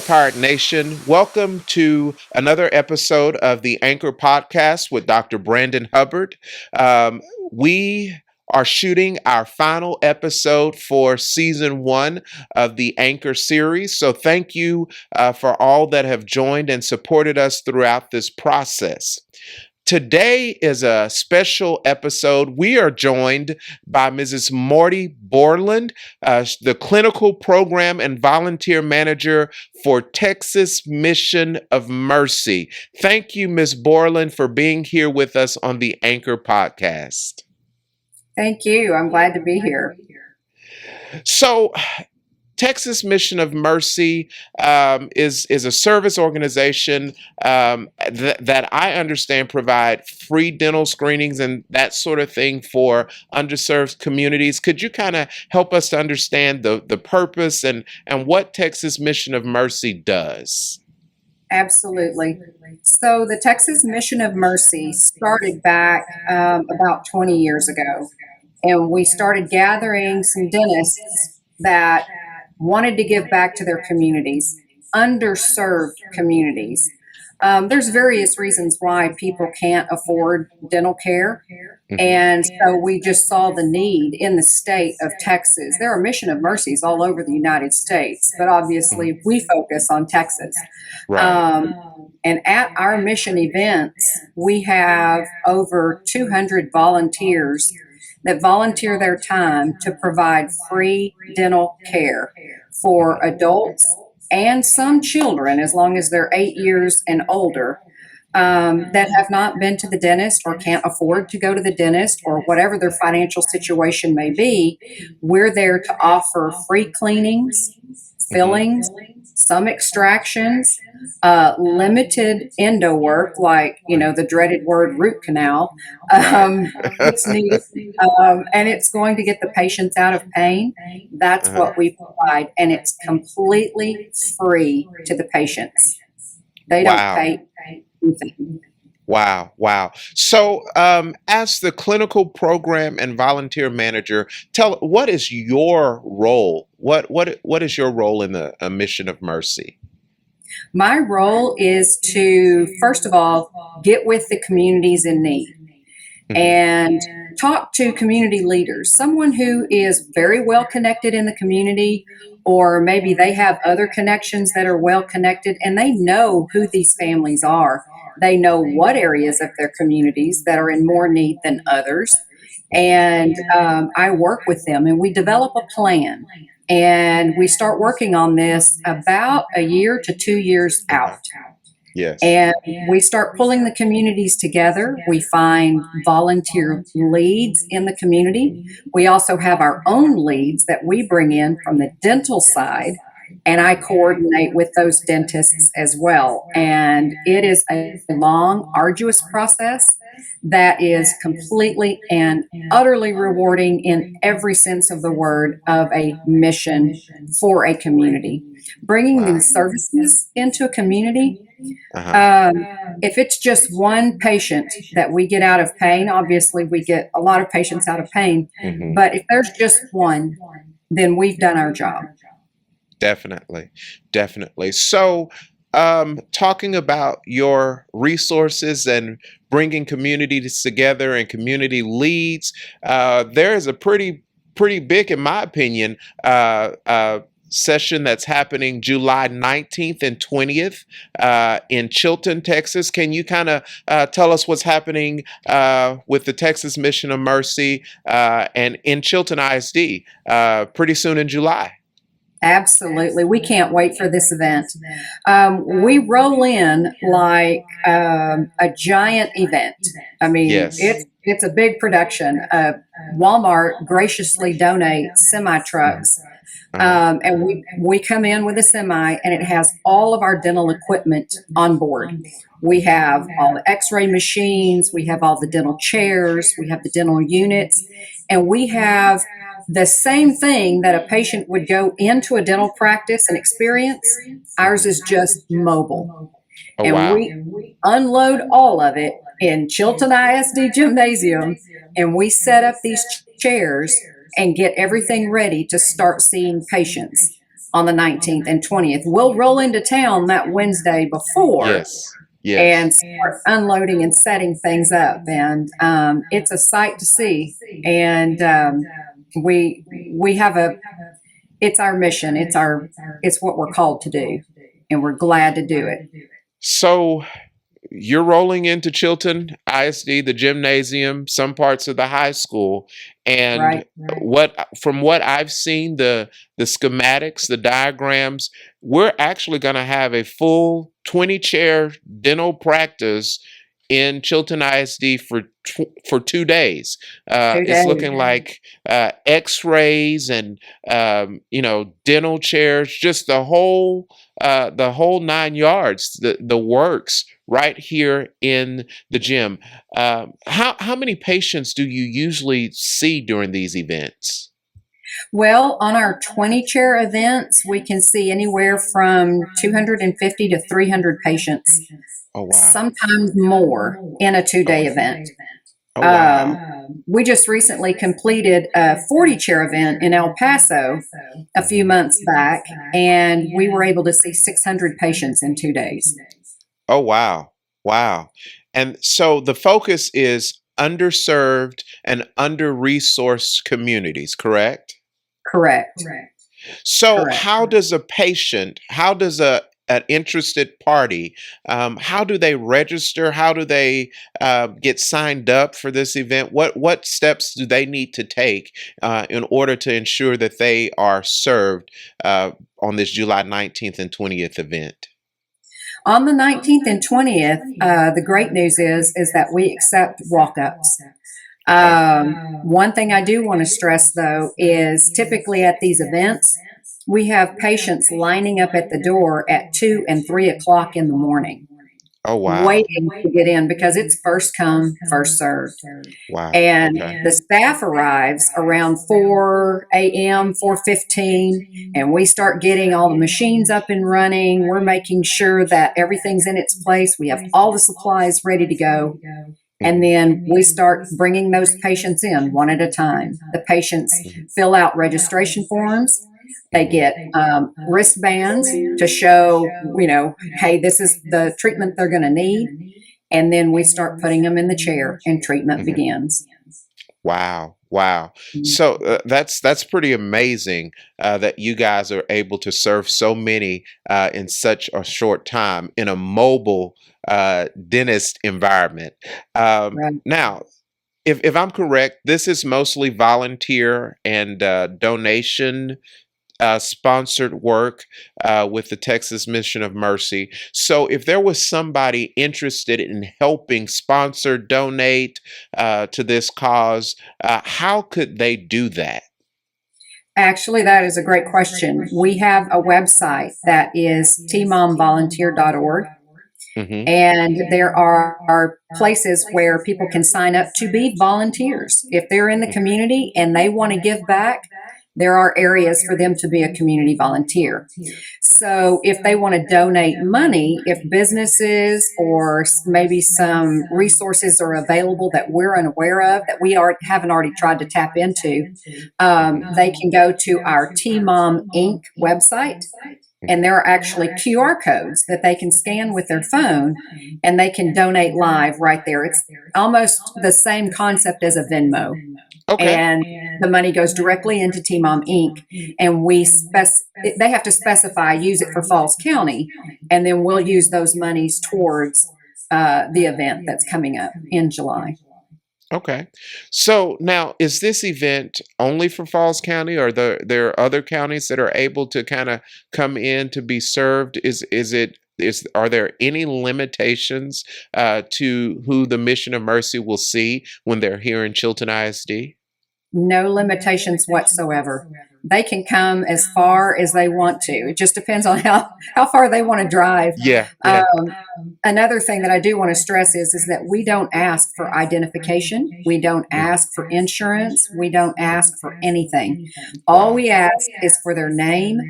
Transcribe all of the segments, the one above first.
Pirate Nation. Welcome to another episode of the Anchor Podcast with Dr. Brandon Hubbard. We are shooting our final episode for season 1 of the Anchor series. So thank you for all that have joined and supported us throughout this process. Today is a special episode. We are joined by Mrs. Marti Bourland, the Clinical Program and Volunteer Manager for Texas Mission of Mercy. Thank you, Ms. Bourland, for being here with us on the Anchor Podcast. Thank you. I'm glad to be here. So, Texas Mission of Mercy is a service organization that I understand provide free dental screenings and that sort of thing for underserved communities. Could you kind of help us to understand the purpose and what Texas Mission of Mercy does? Absolutely. So the Texas Mission of Mercy started back about 20 years ago, and we started gathering some dentists that wanted to give back to their communities, underserved communities. There's various reasons why people can't afford dental care. And so we just saw the need in the state of Texas. There are Mission of Mercies all over the United States, but obviously we focus on Texas. Right. And at our mission events, we have over 200 volunteers that volunteer their time to provide free dental care for adults and some children, as long as they're 8 years and older, that have not been to the dentist or can't afford to go to the dentist or whatever their financial situation may be. We're there to offer free cleanings, fillings, some extractions, limited endo work, like, the dreaded word root canal. It's needed, and it's going to get the patients out of pain. That's what we provide, and it's completely free to the patients. They don't pay anything. Wow. So, as the clinical program and volunteer manager, what is your role? What is your role in the Mission of Mercy? My role is to, first of all, get with the communities in need and talk to community leaders, someone who is very well connected in the community, or maybe they have other connections that are well connected and they know who these families are. They know what areas of their communities that are in more need than others. And I work with them and we develop a plan. And we start working on this about a year to 2 years out. Yes. And we start pulling the communities together. We find volunteer leads in the community. We also have our own leads that we bring in from the dental side, and I coordinate with those dentists as well. And it is a long, arduous process that is completely and utterly rewarding in every sense of the word of a mission for a community. Bringing these services into a community, if it's just one patient that we get out of pain, obviously we get a lot of patients out of pain, but if there's just one, then we've done our job. Definitely. So, talking about your resources and bringing communities together and community leads, there is a pretty big, in my opinion, session that's happening July 19th and 20th in Chilton, Texas. Can you kind of tell us what's happening with the Texas Mission of Mercy and in Chilton ISD pretty soon in July? Absolutely. We can't wait for this event. We roll in like a giant event. I mean, Yes. it's a big production. Walmart graciously donates semi-trucks. And we come in with a semi, and it has all of our dental equipment on board. We have all the x-ray machines, we have all the dental chairs, we have the dental units, and we have the same thing that a patient would go into a dental practice and experience. Ours is just mobile. Oh, And wow. we unload all of it in Chilton ISD Gymnasium, and we set up these chairs and get everything ready to start seeing patients. on the 19th and 20th. We'll roll into town that Wednesday before Yes. Yes. and start unloading and setting things up. And it's a sight to see. And we have it's our mission. It's what we're called to do, and we're glad to do it. So you're rolling into Chilton ISD, the gymnasium, some parts of the high school, and Right. from what I've seen, the schematics, the diagrams, we're actually going to have a full 20-chair dental practice in Chilton ISD for 2 days. Two It's days. looking like X-rays and dental chairs, just the whole 9 yards, the works right here in the gym. How many patients do you usually see during these events? Well, on our 20 chair events, we can see anywhere from 250 to 300 patients, Oh wow! sometimes more in a 2 day event. Oh wow! We just recently completed a 40 chair event in El Paso a few Mhm. months back, and we were able to see 600 patients in 2 days. Oh wow! Wow! And so the focus is underserved and under-resourced communities, correct? Correct. So, Correct. how does an interested party, how do they register? How do they get signed up for this event? What steps do they need to take in order to ensure that they are served on this July 19th and 20th event? On the 19th and 20th, the great news is that we accept walk-ups. Okay. One thing I do want to stress, though, is typically at these events, we have patients lining up at the door at 2 and 3 o'clock in the morning, Oh wow! waiting to get in because it's first come, first served. Wow. And Okay. the staff arrives around 4 a.m., 4:15, and we start getting all the machines up and running. We're making sure that everything's in its place. We have all the supplies ready to go. And Mhm. then we start bringing those patients in one at a time. The patients Mhm. fill out registration forms. They Mhm. get wristbands to show, hey, this is the treatment they're going to need. And then we start putting them in the chair and treatment Mhm. begins. Wow, wow. So that's pretty amazing that you guys are able to serve so many in such a short time in a mobile dentist environment. Right. Now, if I'm correct, this is mostly volunteer and donation sponsored work with the Texas Mission of Mercy. So, if there was somebody interested in helping sponsor, donate to this cause, how could they do that? Actually, that is a great question. We have a website that is tmomvolunteer.org. Hmm. And there are places where people can sign up to be volunteers. If they're in the community and they want to give back, there are areas for them to be a community volunteer. So if they want to donate money, if businesses or maybe some resources are available that we're unaware of, that we haven't already tried to tap into, Hmm. they can go to our TMOM Inc. website, and Hmm. there are actually QR codes that they can scan with their phone and they can donate live right there. It's almost the same concept as a Venmo. Okay. And the money goes directly into TMOM Inc. And they have to specify, use it for Falls County, and then we'll use those monies towards the event that's coming up in July. Okay. So now, is this event only for Falls County, or there are other counties that are able to kind of come in to be served? Are there any limitations to who the Mission of Mercy will see when they're here in Chilton ISD? No limitations whatsoever. They can come as far as they want to. It just depends on how far they want to drive. Yeah, yeah. Um, Another thing that I do want to stress is that we don't ask for identification. We don't Mhm. ask for insurance. We don't ask for anything. All Wow. we ask is for their name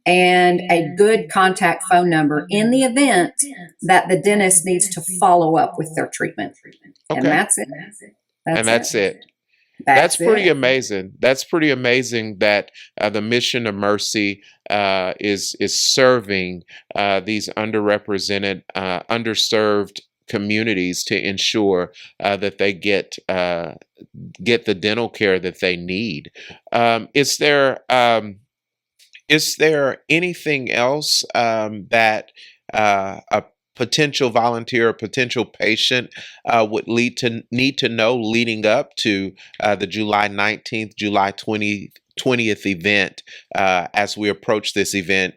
and a good contact phone number in the event that the dentist needs to follow up with their treatment. And Okay. that's it. And That's it. that's it. That's That's pretty it. amazing. That's pretty amazing that the Mission of Mercy is serving these underrepresented, underserved communities to ensure that they get the dental care that they need. Um, is there um, is there anything else that a potential volunteer, a potential patient would need to know leading up to the July 19th, July 20th event as we approach this event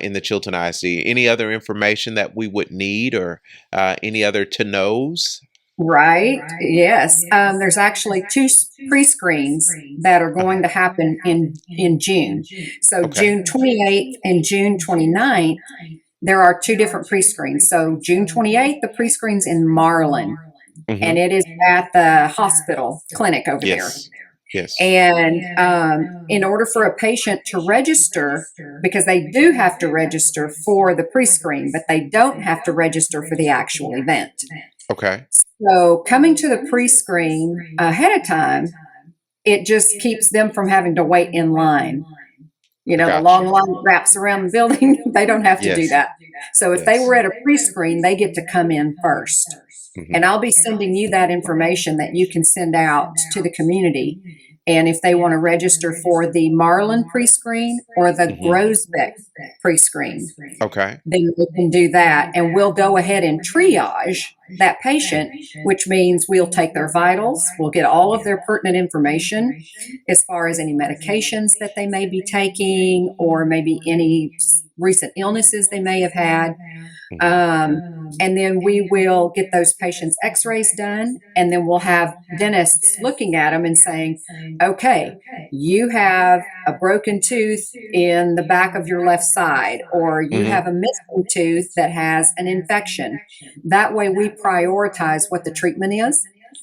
in the Chilton ISD? Any other information that we would need or any other to knows? Right. Yes. There's actually two pre-screens that are Uh-huh. going to happen in June. So Okay. June 28th and June 29th, there are two different pre-screens. So June 28th, the pre-screen's in Marlin, and Hmm. it is at the hospital clinic over there. Yes. Yes. And in order for a patient to register, because they do have to register for the pre-screen, but they don't have to register for the actual event. Okay. So coming to the pre-screen ahead of time, it just keeps them from having to wait in line. You I know, the got long you. line that wraps around the building, they don't have to do Yes. that. So if they Yes. were at a pre-screen, they get to come in first. Hmm. And I'll be sending you that information that you can send out to the community. And if they want to register for the Marlin pre-screen or the Hmm. Groesbeck pre-screen, Okay. then we can do that. And we'll go ahead and triage that patient, which means we'll take their vitals, we'll get all of their pertinent information as far as any medications that they may be taking or maybe any recent illnesses they may have had. Hmm. And then we will get those patients' x rays done, and then we'll have dentists looking at them and saying, okay, you have a broken tooth in the back of your left side, or you Hmm. have a missing tooth that has an infection. That way, we prioritize what the treatment is.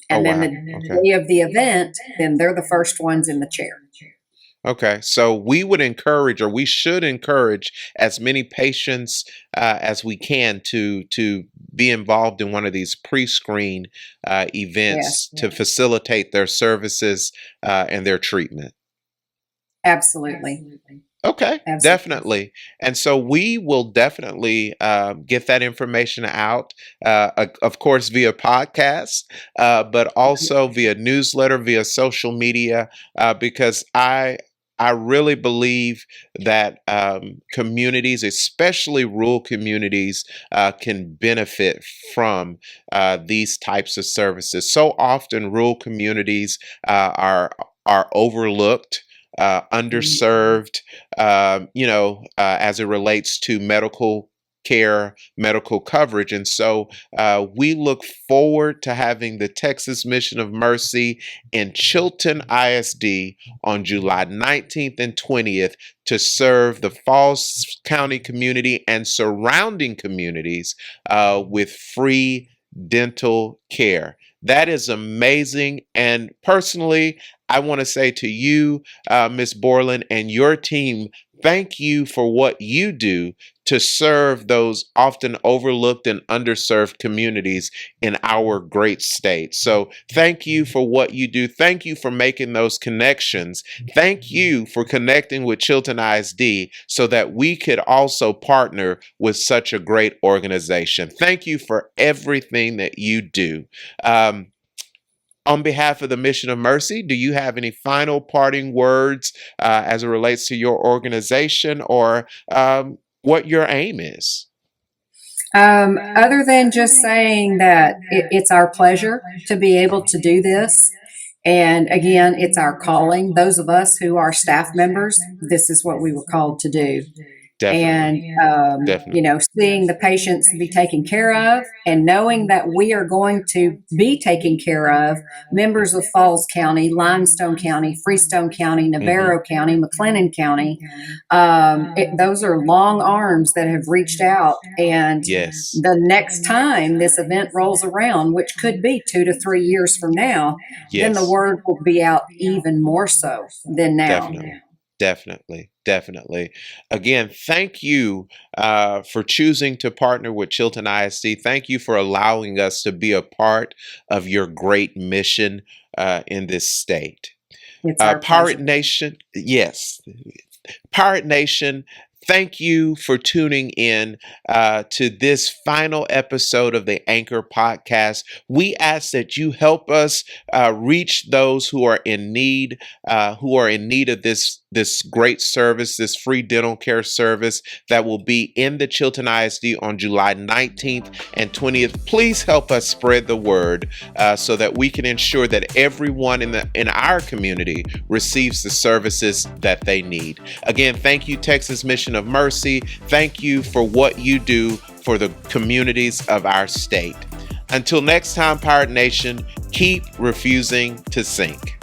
Oh And then wow. the Okay. day of the event, then they're the first ones in the chair. Okay. So we would encourage, or we should encourage, as many patients as we can to be involved in one of these pre-screen Yes, events to facilitate their services and their treatment. absolutely. Okay, Absolutely. definitely. And so we will definitely get that information out, of course, via podcast, but also via newsletter, via social media, because I really believe that communities, especially rural communities, can benefit from these types of services. So often, rural communities are overlooked, underserved, as it relates to medical care, medical coverage. And so we look forward to having the Texas Mission of Mercy in Chilton ISD on July 19th and 20th to serve the Falls County community and surrounding communities with free dental care. That is amazing. And personally, I want to say to you, Ms. Borland, and your team, thank you for what you do to serve those often overlooked and underserved communities in our great state. So, thank you for what you do. Thank you for making those connections. Thank you for connecting with Chilton ISD so that we could also partner with such a great organization. Thank you for everything that you do. Um, on behalf of the Mission of Mercy, do you have any final parting words as it relates to your organization or what your aim is? Other than just saying that it's our pleasure to be able Uh-huh. to do this. And again, it's our calling. Those of us who are staff members, this is what we were called to do. And Definitely. Definitely. seeing the patients be taken care of and knowing that we are going to be taking care of members of Falls County, Limestone County, Freestone County, Hmm. Navarro County, McLennan County. Those are long arms that have reached out, and Yes. the next time this event rolls around, which could be 2 to 3 years from now, then the Yes. word will be out even more so than now. Definitely. Definitely. Definitely. Again, thank you for choosing to partner with Chilton ISD. Thank you for allowing us to be a part of your great mission in this state. It's our Pirate pleasure. Nation, yes. Pirate Nation, thank you for tuning in to this final episode of the Anchor Podcast. We ask that you help us reach those who are in need, of this great service, this free dental care service that will be in the Chilton ISD on July 19th and 20th. Please help us spread the word so that we can ensure that everyone in our community receives the services that they need. Again, thank you, Texas Mission of Mercy. Thank you for what you do for the communities of our state. Until next time, Pirate Nation, keep refusing to sink.